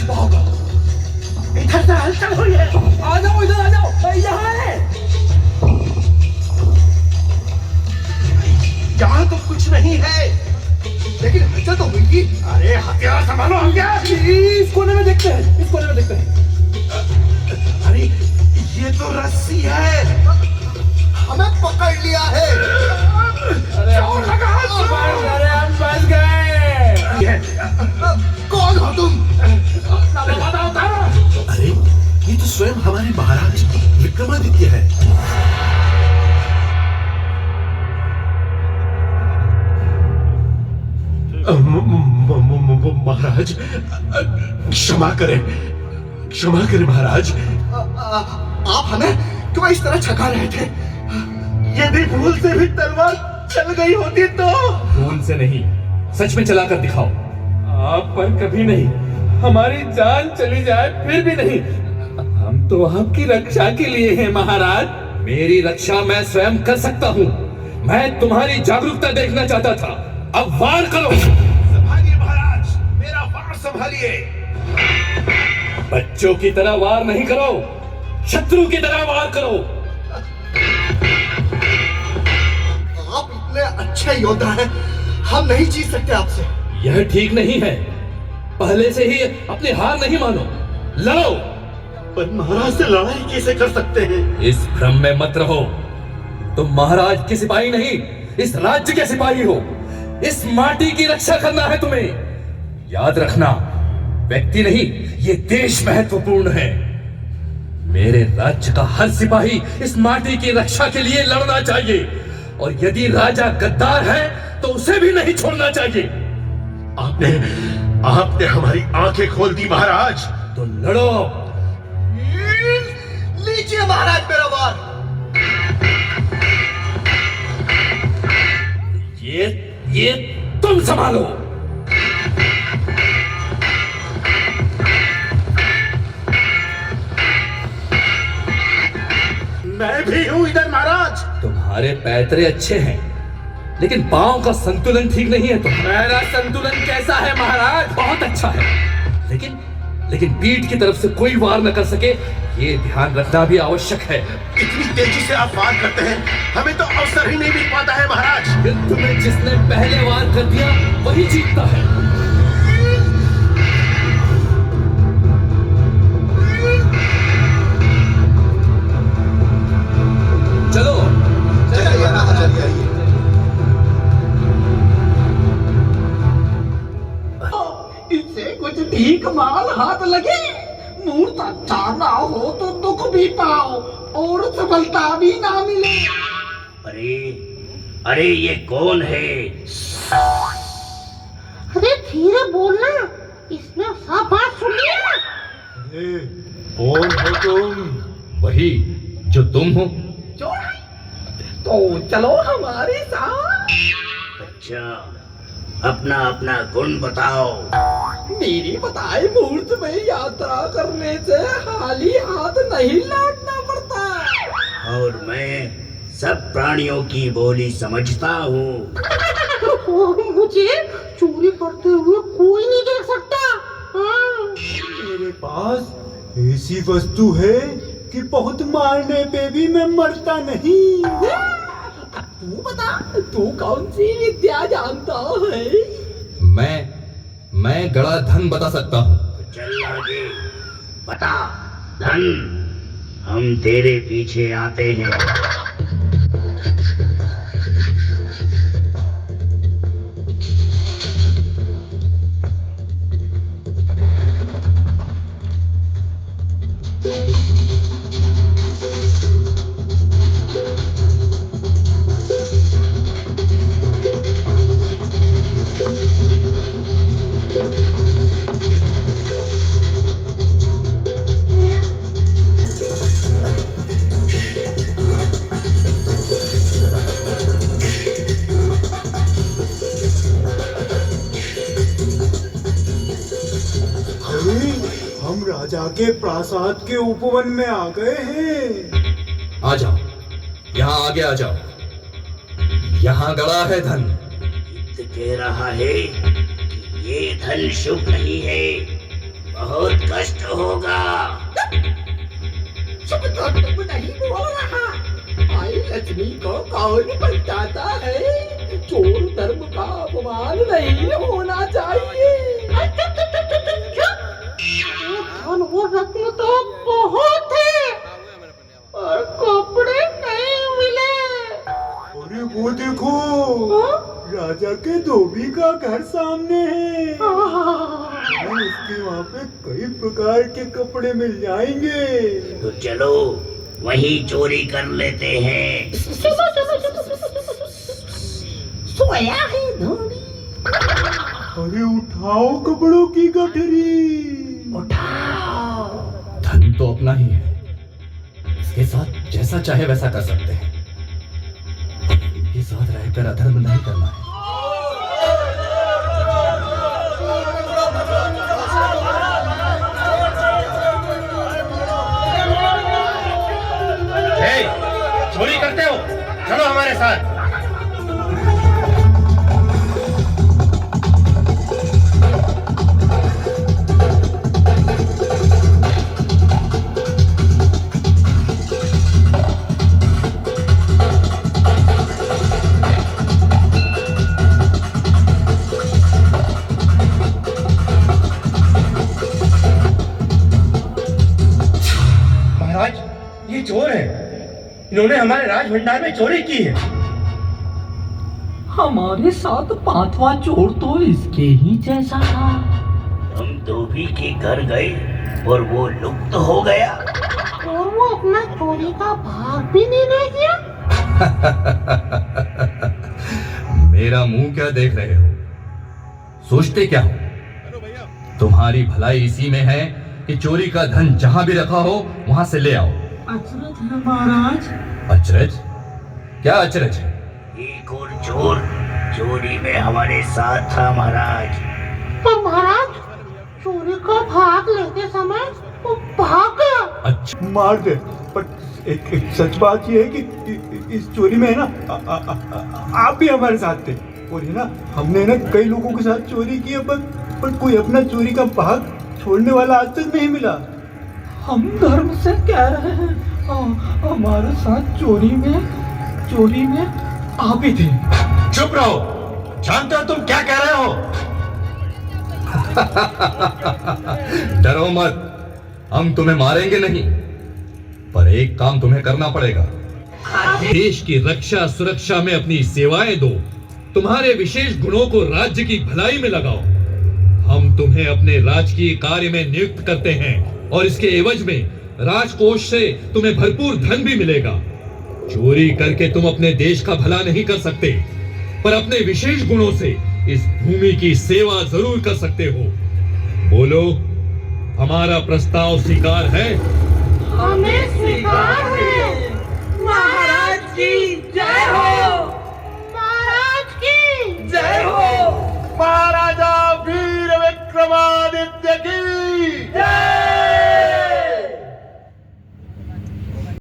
छुपाओगे? इधर से हलचल हुई है। आ जाओ, इधर आ जाओ, यहाँ है। यहाँ तो कुछ नहीं है, लेकिन हलचल तो हुई थी। अरे हथियार संभालो, हम क्या? इस कोने में देखते हैं, इस कोने में देखते हैं। अरे ये तो रस्सी है, हमें पकड़ लिया है। अरे हम फंस गए। कौन हो तुम? अरे ये तो स्वयं हमारे महाराज विक्रमादित्य है। महाराज क्षमा करें, क्षमा करें महाराज। आप हमें क्यों इस तरह छका रहे थे? यदि भूल से भी तलवार चल गई होती तो? भूल से नहीं, सच में चलाकर दिखाओ। आप पर कभी नहीं, हमारी जान चली जाए फिर भी नहीं। हम तो आपकी रक्षा के लिए हैं महाराज। मेरी रक्षा मैं स्वयं कर सकता हूँ। मैं तुम्हारी जागरूकता देखना चाहता था। अब वार करो। संभालिए महाराज, मेरा वार संभालिए। बच्चों की तरह वार नहीं करो, शत्रु की तरह वार करो। आप इतने अच्छे योद्धा हैं, हम नहीं जीत सकते आपसे। यह ठीक नहीं है। पहले से ही अपनी हार नहीं मानो, लड़ो। पर महाराज से लड़ाई कैसे कर सकते हैं? इस भ्रम में मत रहो। तुम महाराज के सिपाही नहीं, इस राज्य के सिपाही हो। इस माटी की रक्षा करना है तुम्हें। याद रखना, व्यक्ति नहीं, ये देश महत्वपूर्ण है। मेरे राज्य का हर सिपाही इस माटी की रक्षा के लिए लड़ना चाहिए, और यदि राजा गद्दार है तो उसे भी नहीं छोड़ना चाहिए। आपने हमारी आंखें खोल दी महाराज। तो लड़ो। लीजिए महाराज मेरा वार। ये तुम संभालो। मैं भी हूं इधर महाराज। तुम्हारे पैतरे अच्छे हैं, लेकिन पांव का संतुलन ठीक नहीं है। तुम्हारा संतुलन कैसा है महाराज? बहुत अच्छा है, लेकिन पीठ की तरफ से कोई वार न कर सके, ये ध्यान रखना भी आवश्यक है। इतनी तेजी से आप वार करते हैं, हमें तो अवसर ही नहीं मिल पाता है महाराज। युद्ध में जिसने पहले वार कर दिया वही जीतता है। चलो चलिए महाराज, चलिए। इससे कुछ ठीक माल हाथ लगे। मूर्त अच्छा ना हो तो दुख भी पाओ और सफलता भी ना मिले। अरे अरे ये कौन है? अरे धीरे बोलना, इसने सब बात सुन लिया। कौन हो तुम? वही जो तुम हो। तो चलो हमारे साथ। अच्छा, अपना अपना गुण बताओ। मेरी बताए मुहूर्त में यात्रा करने से खाली हाथ नहीं लौटना पड़ता, और मैं सब प्राणियों की बोली समझता हूँ। मुझे चोरी करते हुए कोई नहीं देख सकता। मेरे पास ऐसी वस्तु है कि बहुत मारने पे भी मैं मरता नहीं। तू बता, तू कौन सी विद्या जानता है? मैं गड़ा धन बता सकता हूँ। चल आगे बता धन, हम तेरे पीछे आते हैं। हम राजा के प्रासाद के उपवन में आ गए हैं। आ जाओ, यहाँ आगे आ जाओ। यहाँ गड़ा है धन। कह रहा है कि ये धन शुभ नहीं है, बहुत लक्ष्मी को कौन बचाता है? चोर धर्म का अपमान नहीं होना चाहिए। धन और रत्न तो बहुत है और कपड़े नहीं मिले। अरे वो देखो, राजा के धोबी का घर सामने है। उसके वहाँ पे कई प्रकार के कपड़े मिल जाएंगे। तो चलो वही चोरी कर लेते हैं। चलो चलो चलो, सोया है धोबी। अरे उठाओ कपड़ों की गठरी। धन तो अपना ही है, इसके साथ जैसा चाहे वैसा कर सकते हैं। इनके साथ रहकर अधर्म नहीं करना है। चोरी करते हो, चलो हमारे साथ। महाराज, ये चोर है। इन्होंने हमारे राज भंडार में चोरी की है। हमारे साथ पांचवा चोर तो इसके ही जैसा था। हम धोबी के घर गए और वो लुप्त हो गया। और वो अपना चोरी का भाग भी नहीं ले गया। मेरा मुंह क्या देख रहे हो? सोचते क्या हो? तुम्हारी भलाई इसी में है कि चोरी का धन जहां भी रखा हो वहां से ले आओ। अचरज है महाराज। अचरज? क्या अचरज है? एक और चोर चोरी में हमारे साथ था महाराज। पर महाराज, चोरी का भाग लेते समय वो भाग गया। अच्छा, मार दे। पर एक सच बात ये है कि इस चोरी में है ना, आप भी हमारे साथ थे। और है ना, हमने ना कई लोगों के साथ चोरी की है, पर कोई अपना चोरी का भाग छोड़ने वाला आज तक नहीं मिला। हम धर्म से कह रहे हैं, हमारे साथ चोरी में आप ही थे। चुप रहो, जानते हो तुम क्या कह रहे हो? डरो मत, हम तुम्हें मारेंगे नहीं, पर एक काम तुम्हें करना पड़ेगा। देश की रक्षा सुरक्षा में अपनी सेवाएं दो। तुम्हारे विशेष गुणों को राज्य की भलाई में लगाओ। हम तुम्हें अपने राजकीय कार्य में नियुक्त करते हैं और इसके एवज में राजकोष से तुम्हें भरपूर धन भी मिलेगा। चोरी करके तुम अपने देश का भला नहीं कर सकते, पर अपने विशेष गुणों से इस भूमि की सेवा जरूर कर सकते हो। बोलो, हमारा प्रस्ताव स्वीकार है? हमें स्वीकार है।